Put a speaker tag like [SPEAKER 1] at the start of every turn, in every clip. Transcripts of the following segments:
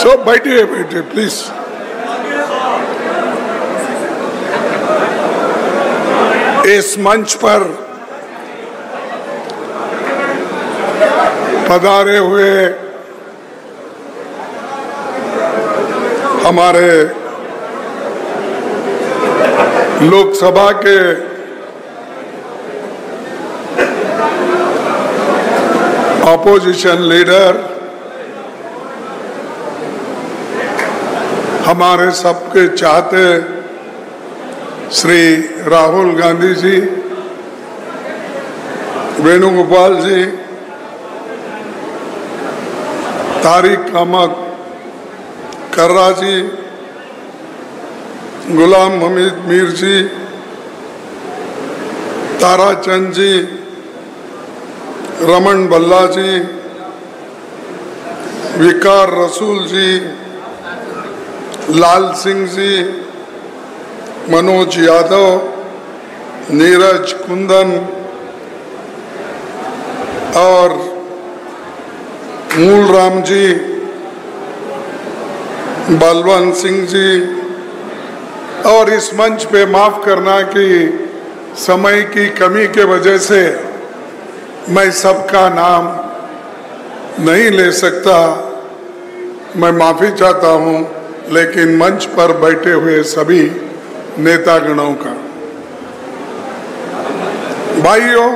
[SPEAKER 1] सो बैठिए बैठिए प्लीज। इस मंच पर पधारे हुए हमारे लोकसभा के ऑपोजिशन लीडर, हमारे सबके चाहते श्री राहुल गांधी जी, वेणुगोपाल जी, तारिक अहमद कर्रा जी, गुलाम हमीद मीर जी, ताराचंद जी, रमन बल्ला जी, विकार रसूल जी, लाल सिंह जी, मनोज यादव, नीरज कुंदन और मूलराम जी, बलवंत सिंह जी, और इस मंच पे माफ करना कि समय की कमी के वजह से मैं सबका नाम नहीं ले सकता, मैं माफी चाहता हूं, लेकिन मंच पर बैठे हुए सभी नेतागणों का। भाइयों,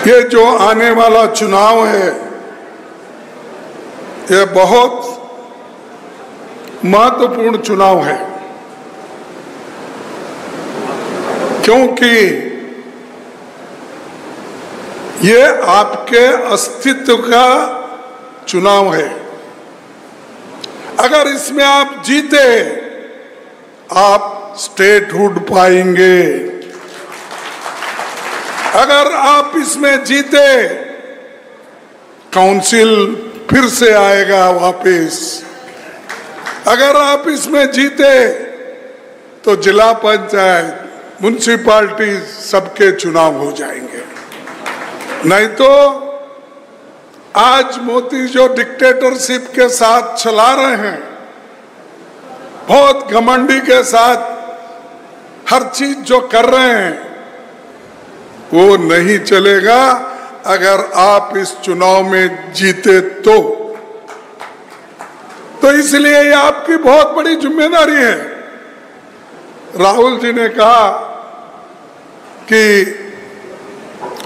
[SPEAKER 1] ये जो आने वाला चुनाव है ये बहुत महत्वपूर्ण चुनाव है, क्योंकि ये आपके अस्तित्व का चुनाव है। अगर इसमें आप जीते आप स्टेटहुड पाएंगे, अगर आप इसमें जीते काउंसिल फिर से आएगा वापस, अगर आप इसमें जीते तो जिला पंचायत, म्युनिसिपैलिटी सबके चुनाव हो जाएंगे। नहीं तो आज मोदी जो डिक्टेटरशिप के साथ चला रहे हैं, बहुत घमंडी के साथ हर चीज जो कर रहे हैं, वो नहीं चलेगा अगर आप इस चुनाव में जीते तो इसलिए ये आपकी बहुत बड़ी जिम्मेदारी है। राहुल जी ने कहा कि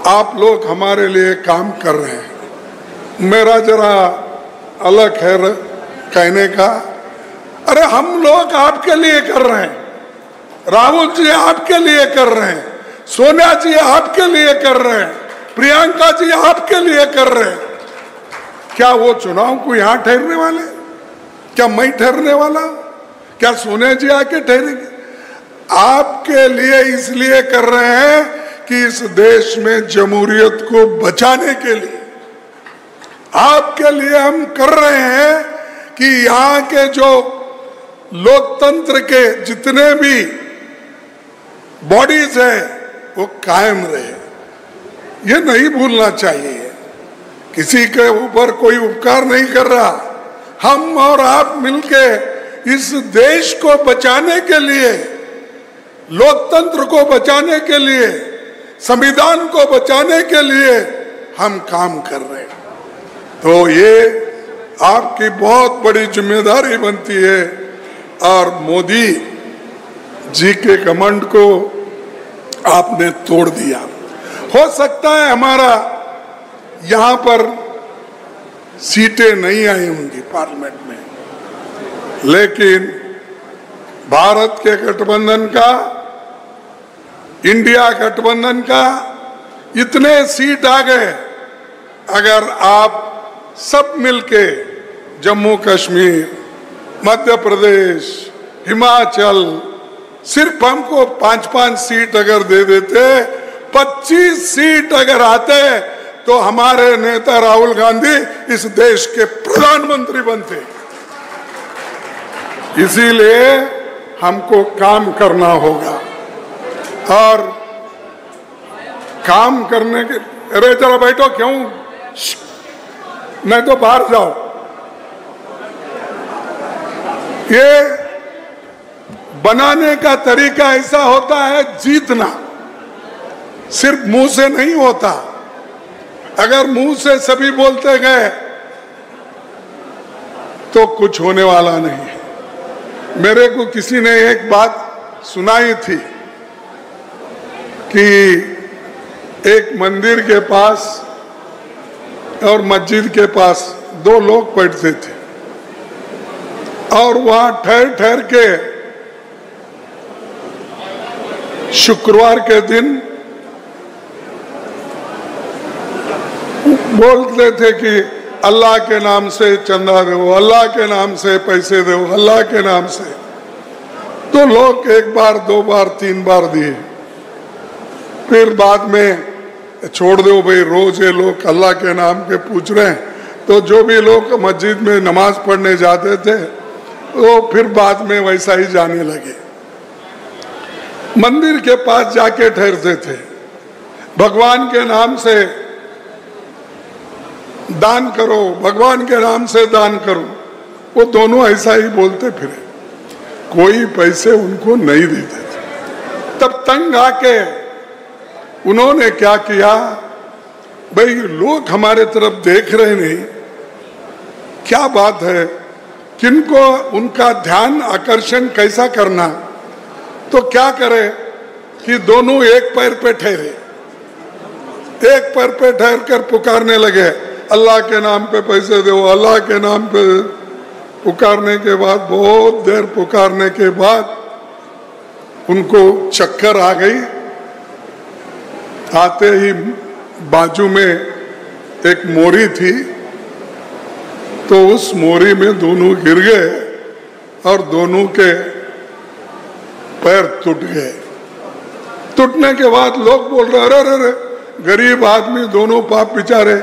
[SPEAKER 1] आप लोग हमारे लिए काम कर रहे हैं, मेरा जरा अलग है कहने का। अरे हम लोग आपके लिए कर रहे हैं, राहुल जी आपके लिए कर रहे हैं, सोनिया जी आपके लिए कर रहे हैं, प्रियंका जी आपके लिए कर रहे हैं। क्या वो चुनाव को यहां ठहरने वाले? क्या मैं ठहरने वाला? क्या सोनिया जी आके ठहरेंगे? आपके लिए इसलिए कर रहे हैं कि इस देश में जमहूरियत को बचाने के लिए, आपके लिए हम कर रहे हैं कि यहाँ के जो लोकतंत्र के जितने भी बॉडीज है वो कायम रहे। ये नहीं भूलना चाहिए, किसी के ऊपर कोई उपकार नहीं कर रहा। हम और आप मिलके इस देश को बचाने के लिए, लोकतंत्र को बचाने के लिए, संविधान को बचाने के लिए हम काम कर रहे हैं। तो ये आपकी बहुत बड़ी जिम्मेदारी बनती है और मोदी जी के घमंड को आपने तोड़ दिया। हो सकता है हमारा यहाँ पर सीटें नहीं आई होंगी पार्लियामेंट में, लेकिन भारत के गठबंधन का, इंडिया गठबंधन का इतने सीट आ गए, अगर आप सब मिलके जम्मू कश्मीर, मध्य प्रदेश, हिमाचल, सिर्फ हमको 5-5 सीट अगर दे देते, 25 सीट अगर आते, तो हमारे नेता राहुल गांधी इस देश के प्रधानमंत्री बनते। इसीलिए हमको काम करना होगा और काम करने के, अरे जरा बैठो, क्यों नहीं तो बाहर जाओ। ये बनाने का तरीका ऐसा होता है, जीतना सिर्फ मुंह से नहीं होता। अगर मुंह से सभी बोलते गए तो कुछ होने वाला नहीं है। मेरे को किसी ने एक बात सुनाई थी कि एक मंदिर के पास और मस्जिद के पास दो लोग बैठते थे और वहां ठहर ठहर के शुक्रवार के दिन बोलते थे कि अल्लाह के नाम से चंदा दो, अल्लाह के नाम से पैसे दो, अल्लाह के नाम से। तो लोग एक बार, दो बार, तीन बार दिए, फिर बाद में छोड़ दो भाई, रोज ये लोग अल्लाह के नाम के पूछ रहे हैं। तो जो भी लोग मस्जिद में नमाज पढ़ने जाते थे वो फिर बाद में वैसा ही जाने लगे। मंदिर के पास जाके ठहरते थे, भगवान के नाम से दान करो, भगवान के नाम से दान करो। वो दोनों ऐसा ही बोलते फिरे, कोई पैसे उनको नहीं देते थे। तब तंग आके उन्होंने क्या किया, भाई लोग हमारे तरफ देख रहे नहीं, क्या बात है, किनको उनका ध्यान आकर्षण कैसा करना। तो क्या करे कि दोनों एक पैर पे ठहरे, एक पैर पे ठहर कर पुकारने लगे, अल्लाह के नाम पे पैसे दो, अल्लाह के नाम पे। पुकारने के बाद, बहुत देर पुकारने के बाद उनको चक्कर आ गई। आते ही बाजू में एक मोरी थी, तो उस मोरी में दोनों गिर गए और दोनों के पैर टूट गए। टूटने के बाद लोग बोल रहे, अरे अरे अरे, गरीब आदमी दोनों पाप बेचारे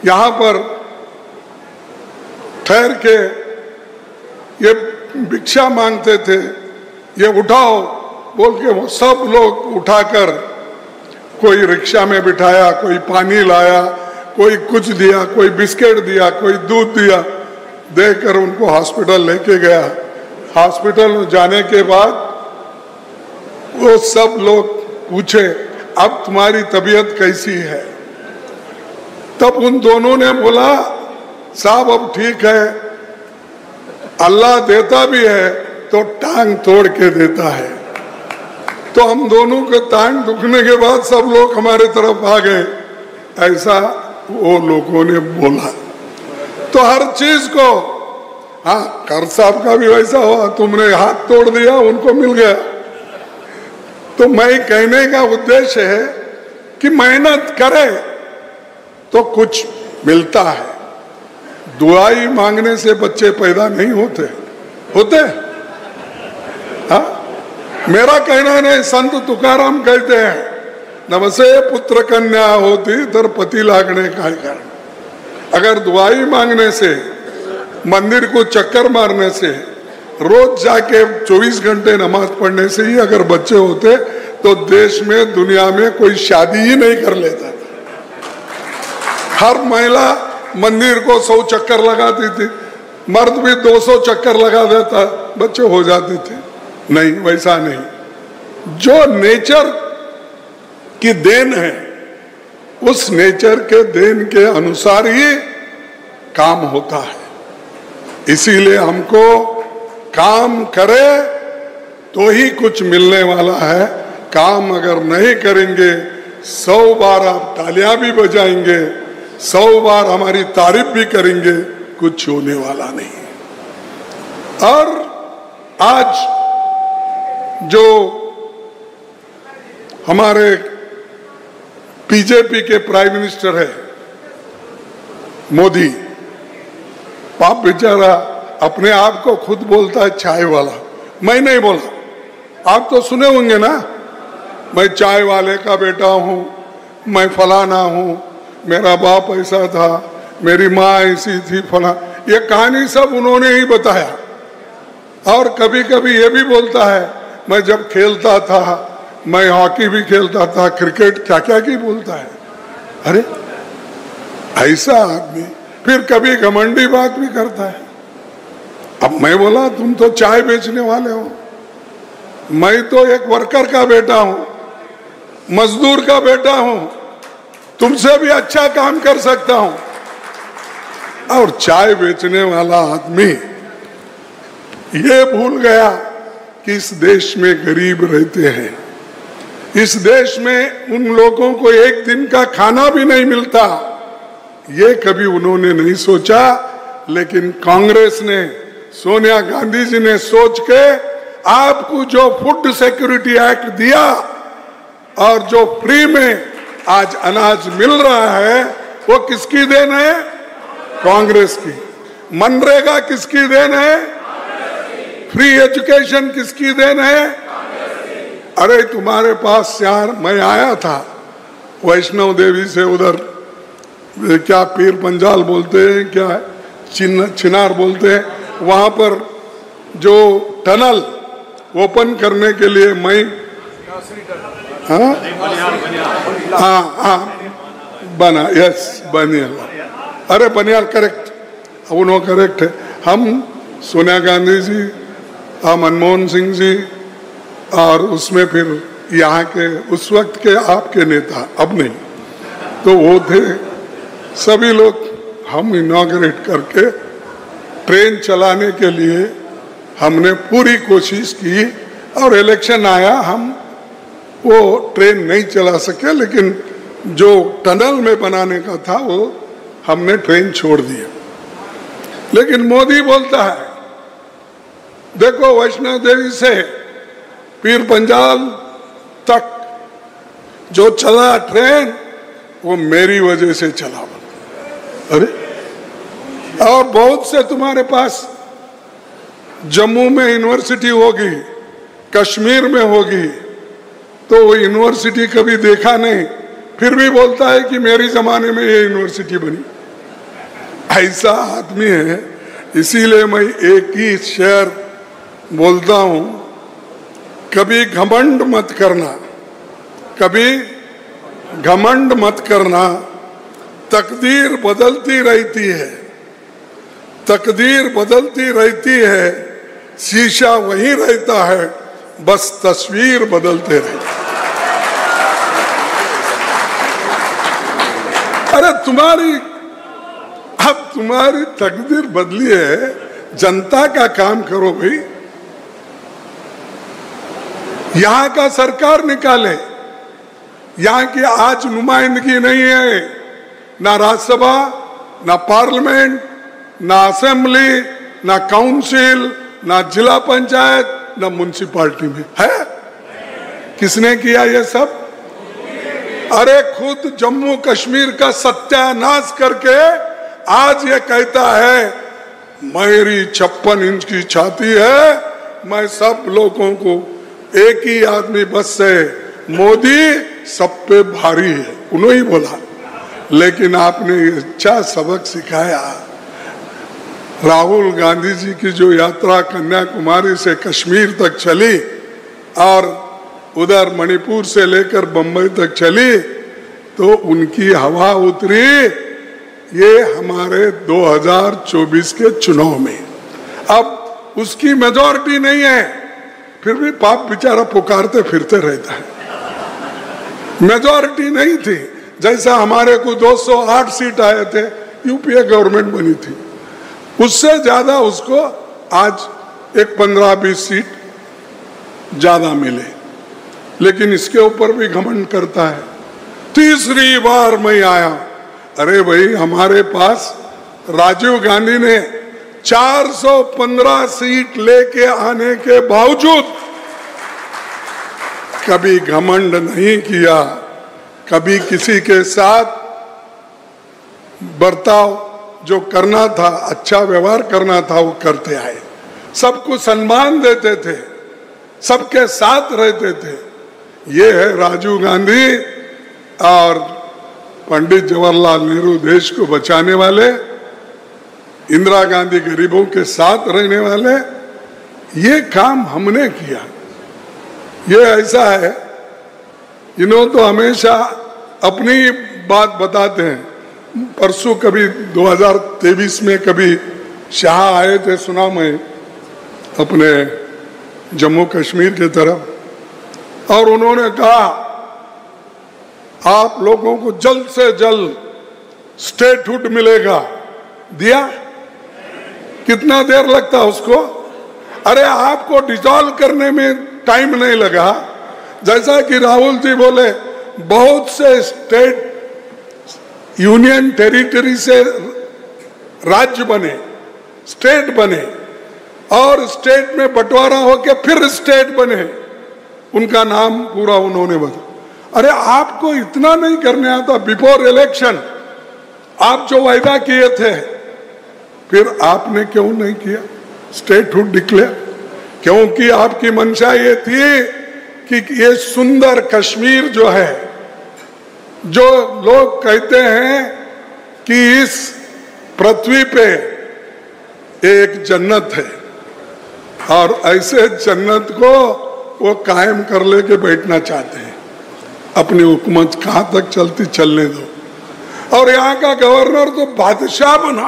[SPEAKER 1] यहाँ पर ठहर के ये भिक्षा मांगते थे, ये उठाओ बोल के वो सब लोग उठाकर कोई रिक्शा में बिठाया, कोई पानी लाया, कोई कुछ दिया, कोई बिस्किट दिया, कोई दूध दिया, देकर उनको हॉस्पिटल लेके गया। हॉस्पिटल जाने के बाद वो सब लोग पूछे, अब तुम्हारी तबीयत कैसी है। तब उन दोनों ने बोला, साहब अब ठीक है, अल्लाह देता भी है तो टांग तोड़ के देता है। तो हम दोनों के टांग दुखने के बाद सब लोग हमारे तरफ आ गए, ऐसा वो लोगों ने बोला। तो हर चीज को, हाँ कर साहब का भी वैसा हुआ, तुमने हाथ तोड़ दिया उनको मिल गया। तो मैं कहने का उद्देश्य है कि मेहनत करे तो कुछ मिलता है। दुआई मांगने से बच्चे पैदा नहीं होते, होते? हाँ, मेरा कहना नहीं, संत तुकाराम कहते हैं, नवसे पुत्र कन्या होती तर पति लागने का कारण। अगर दुआई मांगने से, मंदिर को चक्कर मारने से, रोज जाके 24 घंटे नमाज पढ़ने से ही अगर बच्चे होते तो देश में, दुनिया में कोई शादी ही नहीं कर लेता। हर महिला मंदिर को 100 चक्कर लगाती थी, मर्द भी 200 चक्कर लगा देता, बच्चे हो जाते थे। नहीं, वैसा नहीं। जो नेचर की देन है, उस नेचर के देन के अनुसार ही काम होता है। इसीलिए हमको काम करे तो ही कुछ मिलने वाला है। काम अगर नहीं करेंगे, 100 बार आप तालियां भी बजाएंगे, 100 बार हमारी तारीफ भी करेंगे, कुछ होने वाला नहीं। और आज जो हमारे बीजेपी के प्राइम मिनिस्टर है मोदी, पाप बेचारा अपने आप को खुद बोलता है चाय वाला। मैं नहीं बोला, आप तो सुने होंगे ना, मैं चाय वाले का बेटा हूँ, मैं फलाना हूँ, मेरा बाप ऐसा था, मेरी माँ ऐसी थी, फला। ये कहानी सब उन्होंने ही बताया। और कभी कभी ये भी बोलता है, मैं जब खेलता था, मैं हॉकी भी खेलता था, क्रिकेट, क्या क्या की बोलता है। अरे ऐसा आदमी फिर कभी घमंडी बात भी करता है। अब मैं बोला तुम तो चाय बेचने वाले हो, मैं तो एक वर्कर का बेटा हूं, मजदूर का बेटा हूं, तुमसे भी अच्छा काम कर सकता हूं। और चाय बेचने वाला आदमी ये भूल गया कि इस देश में गरीब रहते हैं, इस देश में उन लोगों को एक दिन का खाना भी नहीं मिलता, ये कभी उन्होंने नहीं सोचा। लेकिन कांग्रेस ने, सोनिया गांधी जी ने सोच के आपको जो फूड सिक्योरिटी एक्ट दिया और जो फ्री में आज अनाज मिल रहा है, वो किसकी देन है? कांग्रेस की। मनरेगा किसकी देन है? फ्री एजुकेशन किसकी देन है? अरे तुम्हारे पास यार, मैं आया था वैष्णव देवी से, उधर क्या पीर पंजाल बोलते हैं, क्या चिनार बोलते हैं, वहां पर जो टनल ओपन करने के लिए मैं बना, यस बनियाल, अरे बनियाल करेक्ट, उन्होंने करेक्ट है। हम सोनिया गांधी जी, मनमोहन सिंह जी, और उसमें फिर यहाँ के उस वक्त के आपके नेता, अब नहीं, तो वो थे सभी लोग। हम इनॉग्रेट करके ट्रेन चलाने के लिए हमने पूरी कोशिश की, और इलेक्शन आया, हम वो ट्रेन नहीं चला सके, लेकिन जो टनल में बनाने का था वो हमने ट्रेन छोड़ दिया। लेकिन मोदी बोलता है देखो वैष्णव देवी से पीर पंजाल तक जो चला ट्रेन वो मेरी वजह से चला। अरे, और बहुत से तुम्हारे पास जम्मू में यूनिवर्सिटी होगी, कश्मीर में होगी, तो वो यूनिवर्सिटी कभी देखा नहीं, फिर भी बोलता है कि मेरी जमाने में ये यूनिवर्सिटी बनी। ऐसा आदमी है। इसीलिए मैं एक ही शेर बोलता हूं, कभी घमंड मत करना, कभी घमंड मत करना। तकदीर बदलती रहती है, तकदीर बदलती रहती है, शीशा वहीं रहता है, बस तस्वीर बदलते रहती। अरे अब तुम्हारी तकदीर बदली है, जनता का काम करो भाई। यहाँ का सरकार निकाले, यहाँ की आज नुमाइंदगी नहीं है, ना राज्यसभा, ना पार्लियामेंट, ना असेंबली, ना काउंसिल, ना जिला पंचायत, ना म्युनिसिपैलिटी में है। किसने किया ये सब? अरे खुद जम्मू कश्मीर का सत्यानाश करके आज ये कहता है मेरी 56 इंच की छाती है, मैं सब लोगों को एक ही आदमी बस से, मोदी सब पे भारी है, उन्होंने ही बोला। लेकिन आपने अच्छा सबक सिखाया। राहुल गांधी जी की जो यात्रा कन्याकुमारी से कश्मीर तक चली और उधर मणिपुर से लेकर बंबई तक चली, तो उनकी हवा उतरी ये हमारे 2024 के चुनाव में। अब उसकी मेजॉरिटी नहीं है, फिर भी पाप बेचारा पुकारते फिरते रहता है। मेजॉरिटी नहीं थी, जैसा हमारे को 208 सीट आए थे, यूपीए गवर्नमेंट बनी थी, उससे ज्यादा उसको आज एक 15-20 सीट ज्यादा मिले। लेकिन इसके ऊपर भी घमंड करता है। तीसरी बार मैं आया, अरे भाई हमारे पास राजीव गांधी ने 415 सीट लेके आने के बावजूद कभी घमंड नहीं किया, कभी किसी के साथ बर्ताव जो करना था, अच्छा व्यवहार करना था, वो करते आए। सबको सम्मान देते थे, सबके साथ रहते थे। ये है राजीव गांधी और पंडित जवाहरलाल नेहरू देश को बचाने वाले, इंदिरा गांधी गरीबों के साथ रहने वाले। ये काम हमने किया। ये ऐसा है, इन्हों तो हमेशा अपनी बात बताते हैं, परसों कभी 2023 में कभी शाह आए थे, सुना मैं, अपने जम्मू कश्मीर की तरफ, और उन्होंने कहा आप लोगों को जल्द से जल्द स्टेटहुड मिलेगा। दिया? कितना देर लगता उसको? अरे आपको डिसॉल्व करने में टाइम नहीं लगा। जैसा कि राहुल जी बोले, बहुत से स्टेट यूनियन टेरिटरी से राज्य बने, स्टेट बने, और स्टेट में बंटवारा होके फिर स्टेट बने, उनका नाम पूरा उन्होंने बताया। अरे आपको इतना नहीं करने आता? बिफोर इलेक्शन आप जो वायदा किए थे, फिर आपने क्यों नहीं किया स्टेटहुड डिक्लेयर? क्योंकि आपकी मंशा ये थी कि ये सुंदर कश्मीर जो है, जो लोग कहते हैं कि इस पृथ्वी पे एक जन्नत है, और ऐसे जन्नत को वो कायम कर लेके बैठना चाहते हैं। अपनी हुकूमत कहाँ तक चलती चलने दो। और यहाँ का गवर्नर तो बादशाह बना,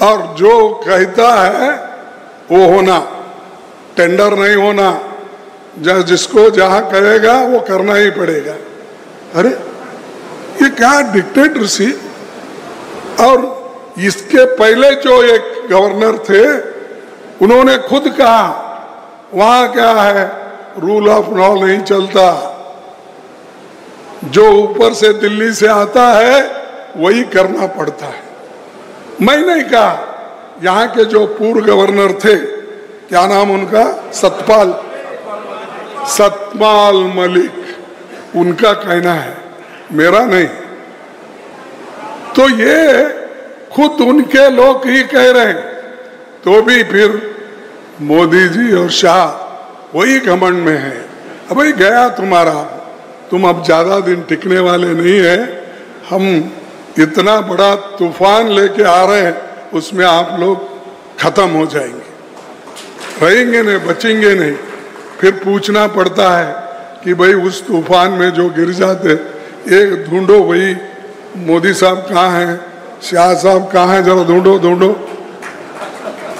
[SPEAKER 1] और जो कहता है वो होना, टेंडर नहीं होना, जिसको जहाँ कहेगा वो करना ही पड़ेगा। अरे ये क्या डिक्टेटरसी। और इसके पहले जो एक गवर्नर थे, उन्होंने खुद कहा वहां क्या है, रूल ऑफ लॉ नहीं चलता, जो ऊपर से दिल्ली से आता है वही करना पड़ता है। मैं नहीं कहा, यहाँ के जो पूर्व गवर्नर थे, क्या नाम उनका, सतपाल मलिक, उनका कहना है, मेरा नहीं। तो ये खुद उनके लोग ही कह रहे हैं, तो भी फिर मोदी जी और शाह वही घमंड में है। अब भाई गया तुम्हारा, तुम अब ज्यादा दिन टिकने वाले नहीं है। हम इतना बड़ा तूफान लेके आ रहे हैं, उसमें आप लोग खत्म हो जाएंगे, रहेंगे नहीं, बचेंगे नहीं। फिर पूछना पड़ता है कि भाई उस तूफान में जो गिर जाते, एक ढूंढो, वही मोदी साहब कहाँ हैं, शाह साहब कहाँ हैं, जरा ढूंढो ढूंढो,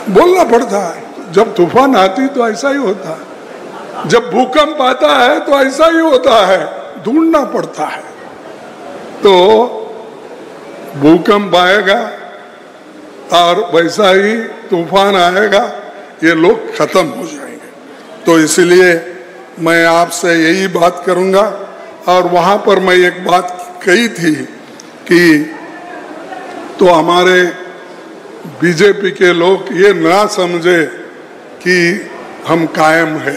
[SPEAKER 1] बोलना पड़ता है। जब तूफान आती तो ऐसा ही होता है, जब भूकंप आता है तो ऐसा ही होता है, ढूंढना पड़ता है। तो भूकंप आएगा और वैसा ही तूफान आएगा, ये लोग खत्म हो जाएंगे। तो इसलिए मैं आपसे यही बात करूंगा। और वहां पर मैं एक बात कही थी कि तो हमारे बीजेपी के लोग ये ना समझे कि हम कायम है,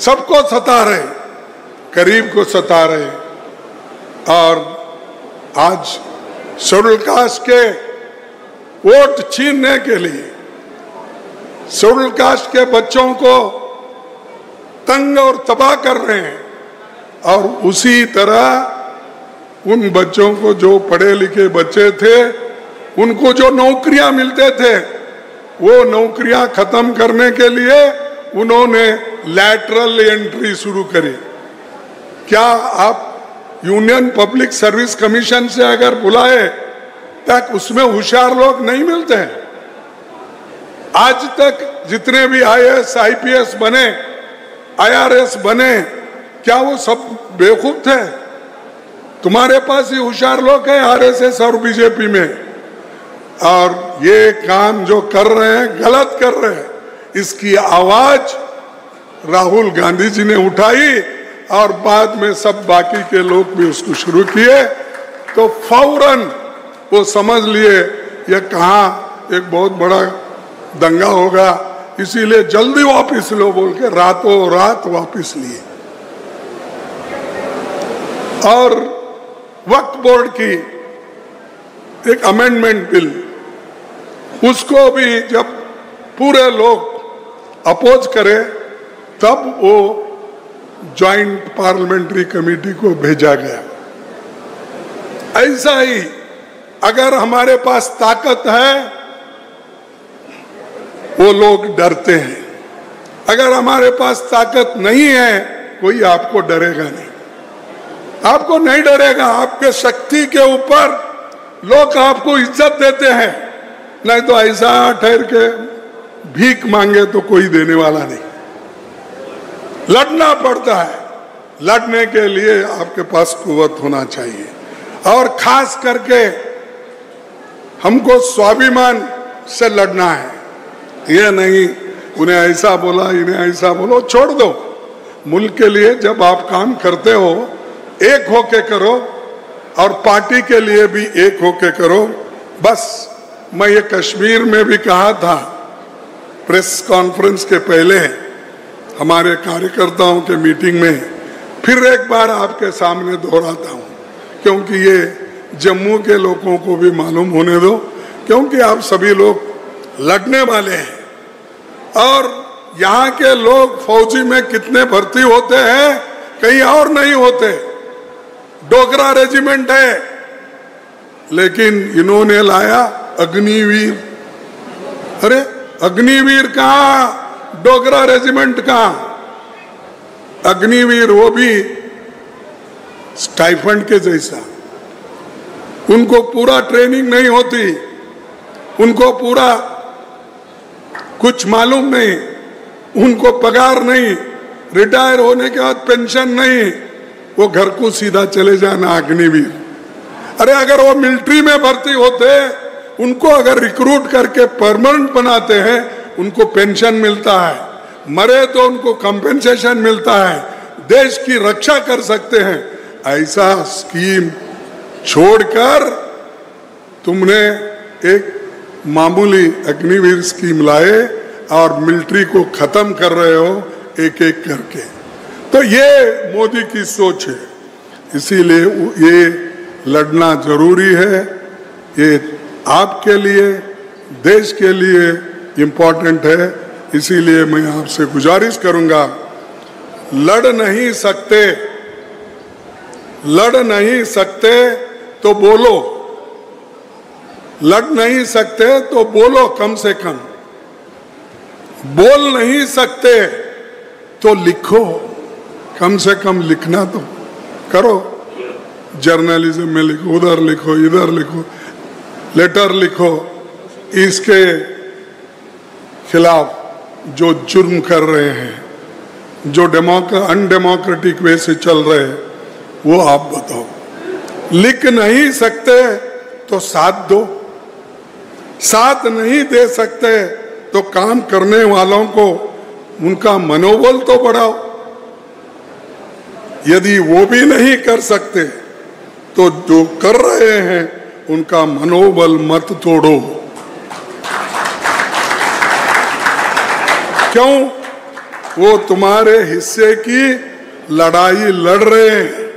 [SPEAKER 1] सबको सता रहे, गरीब को सता रहे। और आज शेड्यूल कास्ट के वोट छीनने के लिए, शेड्यूल कास्ट के बच्चों को तंग और तबाह कर रहे हैं। और उसी तरह उन बच्चों को, जो पढ़े लिखे बच्चे थे, उनको जो नौकरियां मिलते थे, वो नौकरियां खत्म करने के लिए उन्होंने लैटरल एंट्री शुरू करी। क्या आप यूनियन पब्लिक सर्विस कमीशन से अगर बुलाए तक उसमें होशियार लोग नहीं मिलते हैं? आज तक जितने भी IAS IPS बने, IRS बने, क्या वो सब बेवकूफ थे? तुम्हारे पास ही होशियार लोग हैं RSS और बीजेपी में। और ये काम जो कर रहे हैं, गलत कर रहे हैं। इसकी आवाज राहुल गांधी जी ने उठाई और बाद में सब बाकी के लोग भी उसको शुरू किए। तो फौरन वो समझ लिए ये कहाँ एक बहुत बड़ा दंगा होगा, इसीलिए जल्दी वापस लो बोल के रातों रात वापस लिए। और वक्फ बोर्ड की एक अमेंडमेंट बिल, उसको भी जब पूरे लोग अपोज करे तब वो ज्वाइंट पार्लियामेंट्री कमेटी को भेजा गया। ऐसा ही अगर हमारे पास ताकत है, वो लोग डरते हैं। अगर हमारे पास ताकत नहीं है, कोई आपको डरेगा नहीं। आपको नहीं डरेगा। आपके शक्ति के ऊपर लोग आपको इज्जत देते हैं, नहीं तो ऐसा ठहर के भीख मांगे तो कोई देने वाला नहीं। लड़ना पड़ता है, लड़ने के लिए आपके पास कुव्वत होना चाहिए। और खास करके हमको स्वाभिमान से लड़ना है। ये नहीं उन्हें ऐसा बोला, इन्हें ऐसा बोलो, छोड़ दो। मुल्क के लिए जब आप काम करते हो एक होके करो, और पार्टी के लिए भी एक होके करो। बस मैं ये कश्मीर में भी कहा था प्रेस कॉन्फ्रेंस के पहले हमारे कार्यकर्ताओं के मीटिंग में, फिर एक बार आपके सामने दोहराता हूँ, क्योंकि ये जम्मू के लोगों को भी मालूम होने दो, क्योंकि आप सभी लोग लड़ने वाले हैं। और यहाँ के लोग फौजी में कितने भर्ती होते हैं, कहीं और नहीं होते। डोगरा रेजिमेंट है, लेकिन इन्होंने लाया अग्निवीर। अरे अग्निवीर कहाँ, डोगरा रेजिमेंट कहाँ? अग्निवीर वो भी स्टाइफंड के जैसा, उनको पूरा ट्रेनिंग नहीं होती, उनको पूरा कुछ मालूम नहीं, उनको पगार नहीं, रिटायर होने के बाद पेंशन नहीं, वो घर को सीधा चले जाना अग्निवीर। अरे अगर वो मिलिट्री में भर्ती होते, उनको अगर रिक्रूट करके परमानेंट बनाते हैं, उनको पेंशन मिलता है, मरे तो उनको कंपेंसेशन मिलता है, देश की रक्षा कर सकते हैं। ऐसा स्कीम छोड़कर तुमने एक मामूली अग्निवीर स्कीम लाए और मिलिट्री को खत्म कर रहे हो एक एक करके। तो ये मोदी की सोच है, इसीलिए ये लड़ना जरूरी है। ये आपके लिए, देश के लिए इम्पोर्टेंट है। इसीलिए मैं आपसे गुजारिश करूंगा, लड़ नहीं सकते तो बोलो, लड़ नहीं सकते तो बोलो, कम से कम बोल नहीं सकते तो लिखो, कम से कम लिखना तो करो। जर्नलिज्म में लिखो, उधर लिखो, इधर लिखो, लेटर लिखो। इसके खिलाफ जो जुर्म कर रहे हैं, जो अनडेमोक्रेटिक वे से चल रहे हैं, वो आप बताओ। लिख नहीं सकते तो साथ दो, साथ नहीं दे सकते तो काम करने वालों को उनका मनोबल तो बढ़ाओ। यदि वो भी नहीं कर सकते तो जो कर रहे हैं उनका मनोबल मत तोड़ो। क्यों? वो तुम्हारे हिस्से की लड़ाई लड़ रहे हैं।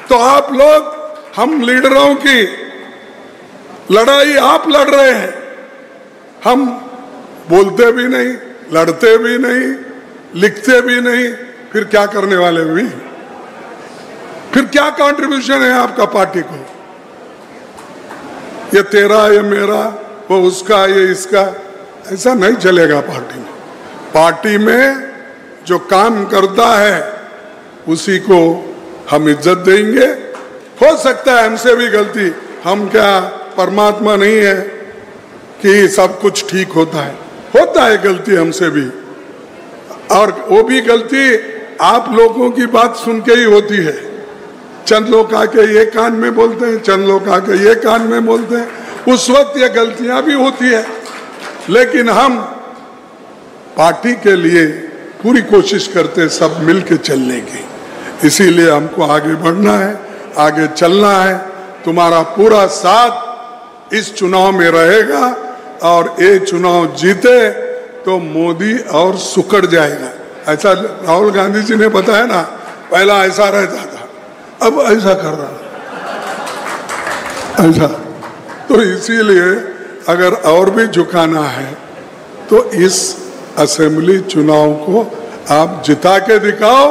[SPEAKER 1] तो आप लोग, हम लीडरों की लड़ाई आप लड़ रहे हैं। हम बोलते भी नहीं, लड़ते भी नहीं, लिखते भी नहीं, फिर क्या करने वाले भी? फिर क्या कंट्रीब्यूशन है आपका पार्टी को? ये तेरा, ये मेरा, वो उसका, ये इसका, ऐसा नहीं चलेगा पार्टी में। पार्टी में जो काम करता है उसी को हम इज्जत देंगे। हो सकता है हमसे भी गलती, हम क्या परमात्मा नहीं है कि सब कुछ ठीक होता है गलती हमसे भी। और वो भी गलती आप लोगों की बात सुन के ही होती है। चंद लोग आके ये कान में बोलते हैं, चंद लोग आके ये कान में बोलते हैं, उस वक्त ये गलतियां भी होती है। लेकिन हम पार्टी के लिए पूरी कोशिश करते हैं सब मिल के चलने की। इसीलिए हमको आगे बढ़ना है, आगे चलना है। तुम्हारा पूरा साथ इस चुनाव में रहेगा, और ये चुनाव जीते तो मोदी और सुकड़ जाएगा। ऐसा राहुल गांधी जी ने बताया ना, पहला ऐसा रहता था, अब ऐसा कर रहा ऐसा। तो इसीलिए अगर और भी झुकाना है तो इस असेंबली चुनाव को आप जिता के दिखाओ,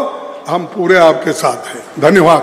[SPEAKER 1] हम पूरे आपके साथ हैं। धन्यवाद।